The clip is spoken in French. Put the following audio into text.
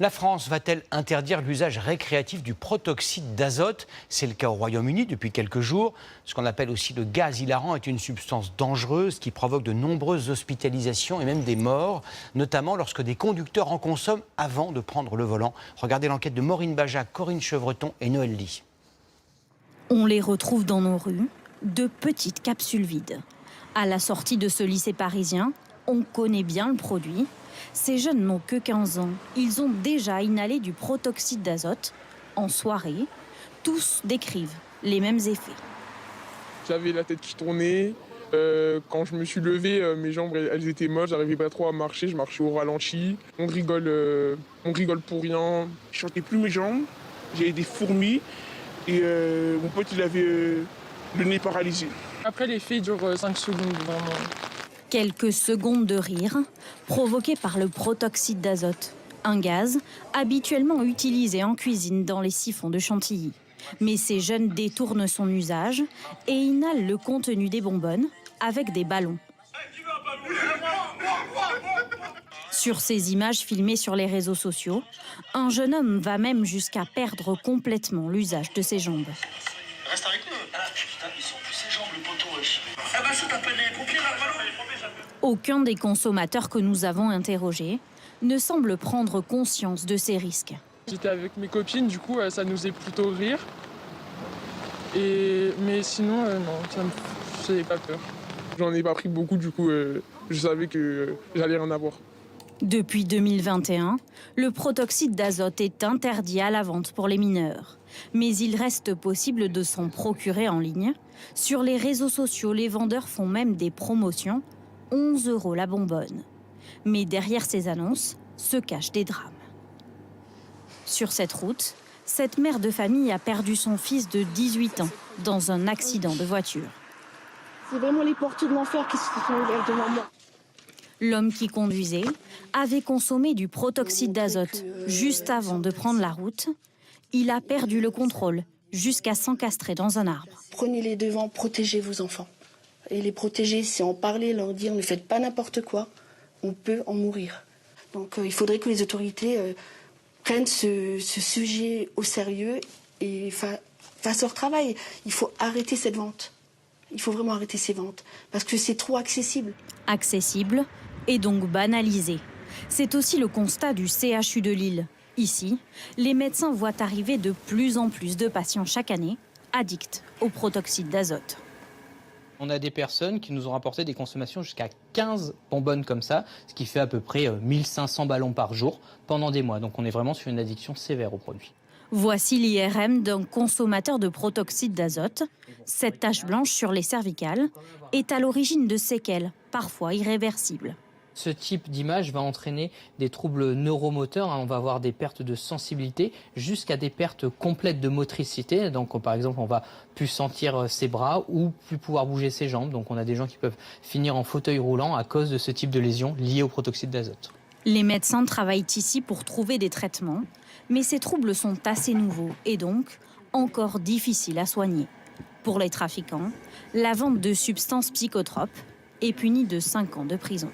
La France va-t-elle interdire l'usage récréatif du protoxyde d'azote? C'est le cas au Royaume-Uni depuis quelques jours. Ce qu'on appelle aussi le gaz hilarant est une substance dangereuse qui provoque de nombreuses hospitalisations et même des morts, notamment lorsque des conducteurs en consomment avant de prendre le volant. Regardez l'enquête de Maureen Bajac, Corinne Chevreton et Noël Ly. On les retrouve dans nos rues, de petites capsules vides. À la sortie de ce lycée parisien, on connaît bien le produit. Ces jeunes n'ont que 15 ans. Ils ont déjà inhalé du protoxyde d'azote. En soirée, tous décrivent les mêmes effets. J'avais la tête qui tournait. Quand je me suis levé, mes jambes elles étaient molles, j'arrivais pas trop à marcher, je marchais au ralenti. On rigole pour rien. Je sentais plus mes jambes, j'avais des fourmis et mon pote il avait le nez paralysé. Après l'effet dure 5 secondes vraiment. Quelques secondes de rire provoquées par le protoxyde d'azote, un gaz habituellement utilisé en cuisine dans les siphons de chantilly. Mais ces jeunes détournent son usage et inhalent le contenu des bonbonnes avec des ballons. Sur ces images filmées sur les réseaux sociaux, un jeune homme va même jusqu'à perdre complètement l'usage de ses jambes. Reste avec nous. Ah putain, ils sont plus ses jambes, le poteau, wesh. Ah bah ça t'appelle les pompiers là, ballon. Aucun des consommateurs que nous avons interrogés ne semble prendre conscience de ces risques. J'étais avec mes copines, du coup ça nous faisait plutôt rire. Mais sinon, non, ça me faisait pas peur. J'en ai pas pris beaucoup, du coup je savais que j'allais rien avoir. Depuis 2021, le protoxyde d'azote est interdit à la vente pour les mineurs. Mais il reste possible de s'en procurer en ligne. Sur les réseaux sociaux, les vendeurs font même des promotions. 11 € la bonbonne. Mais derrière ces annonces se cachent des drames. Sur cette route, cette mère de famille a perdu son fils de 18 ans dans un accident de voiture. C'est vraiment les portes de l'enfer qui se sont ouvertes devant moi. L'homme qui conduisait avait consommé du protoxyde d'azote juste avant de prendre la route. Il a perdu le contrôle jusqu'à s'encastrer dans un arbre. Prenez les devants, protégez vos enfants. Et les protéger, c'est en parler, leur dire ne faites pas n'importe quoi, on peut en mourir. Donc il faudrait que les autorités prennent ce sujet au sérieux et fassent leur travail. Il faut arrêter cette vente. Il faut vraiment arrêter ces ventes parce que c'est trop accessible. Accessible et donc banalisé. C'est aussi le constat du CHU de Lille. Ici, les médecins voient arriver de plus en plus de patients chaque année addicts au protoxyde d'azote. On a des personnes qui nous ont rapporté des consommations jusqu'à 15 bonbonnes comme ça, ce qui fait à peu près 1500 ballons par jour pendant des mois. Donc on est vraiment sur une addiction sévère au produit. Voici l'IRM d'un consommateur de protoxyde d'azote. Cette tache blanche sur les cervicales est à l'origine de séquelles, parfois irréversibles. Ce type d'image va entraîner des troubles neuromoteurs. On va avoir des pertes de sensibilité jusqu'à des pertes complètes de motricité. Donc, par exemple, on va plus sentir ses bras ou plus pouvoir bouger ses jambes. Donc, on a des gens qui peuvent finir en fauteuil roulant à cause de ce type de lésions liées au protoxyde d'azote. Les médecins travaillent ici pour trouver des traitements, mais ces troubles sont assez nouveaux et donc encore difficiles à soigner. Pour les trafiquants, la vente de substances psychotropes est punie de 5 ans de prison.